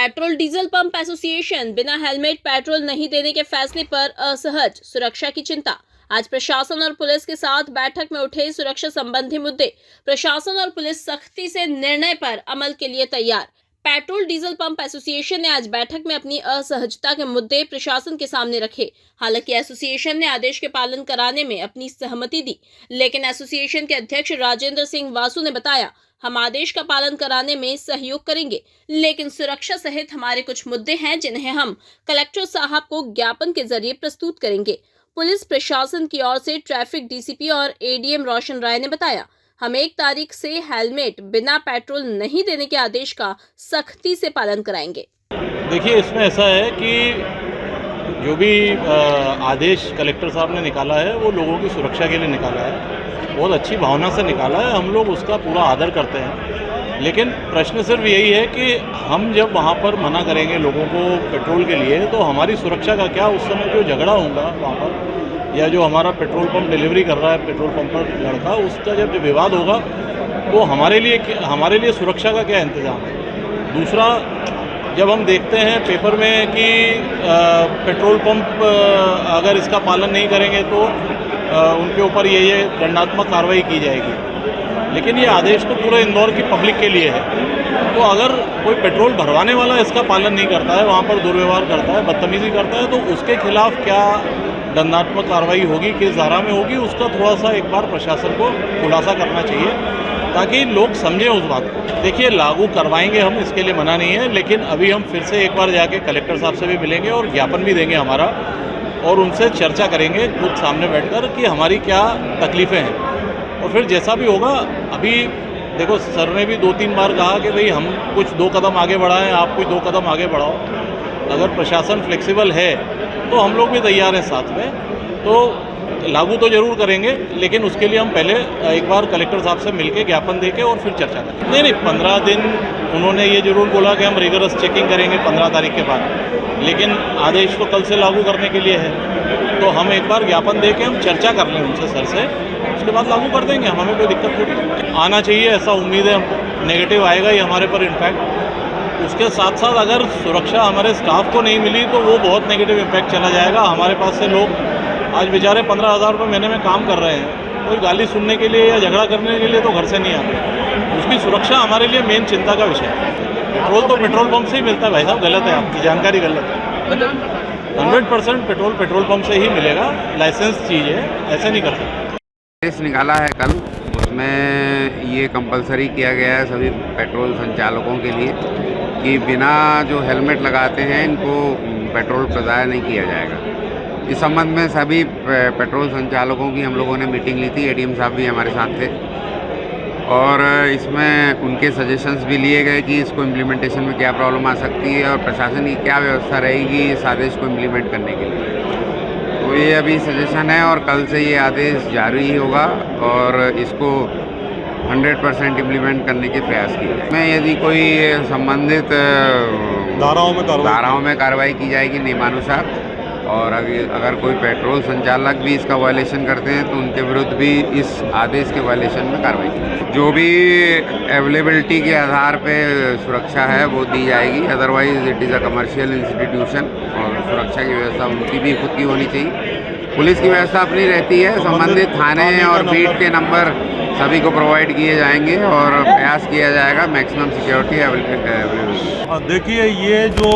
Petrol diesel pump association बिना helmet petrol नहीं देने के फैसले पर असहज, सुरक्षा की चिंता। आज प्रशासन और पुलिस के साथ बैठक में उठे सुरक्षा संबंधी मुद्दे। प्रशासन और पुलिस सख्ती से निर्णय पर अमल के लिए तैयार। पेट्रोल डीजल पंप एसोसिएशन ने आज बैठक में अपनी असहजता के मुद्दे प्रशासन के सामने रखे। हालांकि एसोसिएशन ने आदेश के पालन कराने में अपनी सहमति दी, लेकिन एसोसिएशन के अध्यक्ष राजेंद्र सिंह वासु ने बताया, हम आदेश का पालन कराने में सहयोग करेंगे, लेकिन सुरक्षा सहित हमारे कुछ मुद्दे हैं जिन्हें हम कलेक्टर साहब को ज्ञापन के जरिए प्रस्तुत करेंगे। पुलिस प्रशासन की ओर से ट्रैफिक डीसीपी और एडीएम रोशन राय ने बताया, हम 1 तारीख से हेलमेट बिना पेट्रोल नहीं देने के आदेश का सख्ती से पालन कराएंगे। देखिए, इसमें ऐसा है कि जो भी आदेश कलेक्टर साहब ने निकाला है वो लोगों की सुरक्षा के लिए निकाला है, बहुत अच्छी भावना से निकाला है, हम लोग उसका पूरा आदर करते हैं। लेकिन प्रश्न सिर्फ यही है कि हम जब वहाँ पर मना करेंगे लोगों को पेट्रोल के लिए, तो हमारी सुरक्षा का क्या? उस समय जो झगड़ा होगा वहाँ पर, या जो हमारा पेट्रोल पंप डिलीवरी कर रहा है पेट्रोल पंप पर लड़का, उसका जब विवाद होगा तो हमारे लिए सुरक्षा का क्या इंतज़ाम है? दूसरा, जब हम देखते हैं पेपर में कि पेट्रोल पंप अगर इसका पालन नहीं करेंगे तो उनके ऊपर ये दंडात्मक कार्रवाई की जाएगी, लेकिन ये आदेश तो पूरे इंदौर की पब्लिक के लिए है। तो अगर कोई पेट्रोल भरवाने वाला इसका पालन नहीं करता है, वहाँ पर दुर्व्यवहार करता है, बदतमीज़ी करता है, तो उसके खिलाफ क्या दंडात्मक कार्रवाई होगी, किस धारा में होगी, उसका थोड़ा सा एक बार प्रशासन को खुलासा करना चाहिए ताकि लोग समझें उस बात को। देखिए, लागू करवाएंगे हम, इसके लिए मना नहीं है, लेकिन अभी हम फिर से एक बार जाके कलेक्टर साहब से भी मिलेंगे और ज्ञापन भी देंगे हमारा, और उनसे चर्चा करेंगे खुद सामने बैठकर कि हमारी क्या तकलीफ़ें हैं। और फिर जैसा भी होगा, अभी देखो सर ने भी 2-3 बार कहा कि भाई हम कुछ 2 कदम आगे बढ़ाएं, आप कुछ 2 कदम आगे बढ़ाओ। अगर प्रशासन फ्लेक्सिबल है तो हम लोग भी तैयार हैं साथ में, तो लागू तो ज़रूर करेंगे, लेकिन उसके लिए हम पहले एक बार कलेक्टर साहब से मिलके ज्ञापन देके और फिर चर्चा करेंगे। नहीं, 15 दिन उन्होंने ये ज़रूर बोला कि हम रिगरस चेकिंग करेंगे 15 तारीख के बाद, लेकिन आदेश तो कल से लागू करने के लिए है, तो हम एक बार ज्ञापन देके हम चर्चा कर लें उनसे, सर से, उसके बाद लागू कर देंगे। हमें कोई दिक्कत थोड़ी आना चाहिए, ऐसा उम्मीद है हमको। नेगेटिव आएगा ही हमारे पर इम्पैक्ट। उसके साथ साथ अगर सुरक्षा हमारे स्टाफ को नहीं मिली तो वो बहुत नेगेटिव इम्पैक्ट चला जाएगा। हमारे पास से लोग आज बेचारे 15,000 रुपये महीने में काम कर रहे हैं, कोई गाली सुनने के लिए या झगड़ा करने के लिए तो घर से नहीं आते। उसकी सुरक्षा हमारे लिए मेन चिंता का विषय है। पेट्रोल तो पेट्रोल पंप से ही मिलता है भाई साहब, गलत है, आपकी जानकारी गलत है। 100% पेट्रोल पंप से ही मिलेगा, लाइसेंस चीज़ है, ऐसे नहीं कर सकते। आदेश निकाला है कल, उसमें ये कंपलसरी किया गया है सभी पेट्रोल संचालकों के लिए कि बिना जो हेलमेट लगाते हैं इनको पेट्रोल प्रदान नहीं किया जाएगा। इस संबंध में सभी पेट्रोल संचालकों की हम लोगों ने मीटिंग ली थी, एडीएम साहब भी हमारे साथ थे, और इसमें उनके सजेशंस भी लिए गए कि इसको इम्प्लीमेंटेशन में क्या प्रॉब्लम आ सकती है और प्रशासन की क्या व्यवस्था रहेगी इस आदेश को इम्प्लीमेंट करने के लिए। तो ये अभी सजेशन है और कल से ये आदेश जारी होगा और इसको 100% इम्प्लीमेंट करने के प्रयास किए जाएंगे। में यदि कोई संबंधित धाराओं में कार्रवाई की जाएगी नियमानुसार, और अगर कोई पेट्रोल संचालक भी इसका वायलेशन करते हैं तो उनके विरुद्ध भी इस आदेश के वायलेशन में कार्रवाई की। जो भी अवेलेबिलिटी के आधार पे सुरक्षा है वो दी जाएगी, otherwise it is a commercial institution और सुरक्षा की व्यवस्था उनकी भी खुद की होनी चाहिए। पुलिस की व्यवस्था अपनी रहती है, संबंधित थाने और बीट के नंबर सभी को प्रोवाइड किए जाएंगे और प्रयास किया जाएगा मैक्सिमम सिक्योरिटी अवेलेबल। देखिए, ये जो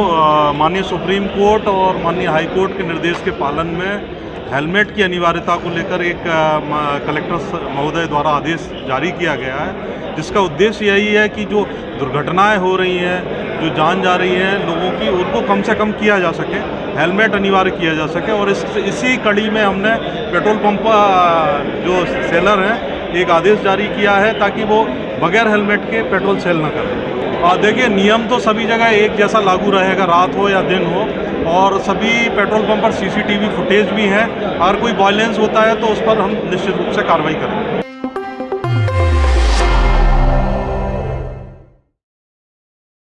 माननीय सुप्रीम कोर्ट और माननीय हाई कोर्ट के निर्देश के पालन में हेलमेट की अनिवार्यता को लेकर एक कलेक्टर महोदय द्वारा आदेश जारी किया गया है, जिसका उद्देश्य यही है कि जो दुर्घटनाएं हो रही हैं, जो जान जा रही हैं लोगों की, उनको कम से कम किया जा सके, हेलमेट अनिवार्य किया जा सके। और इसी कड़ी में हमने पेट्रोल पंप जो सेलर हैं एक आदेश जारी किया है ताकि वो बगैर हेलमेट के पेट्रोल सेल ना करें। देखिए, नियम तो सभी जगह एक जैसा लागू रहेगा, रात हो या दिन हो, और सभी पेट्रोल पंप पर CCTV फुटेज भी है। अगर कोई वायलेंस होता है तो उस पर हम निश्चित रूप से कार्रवाई करेंगे।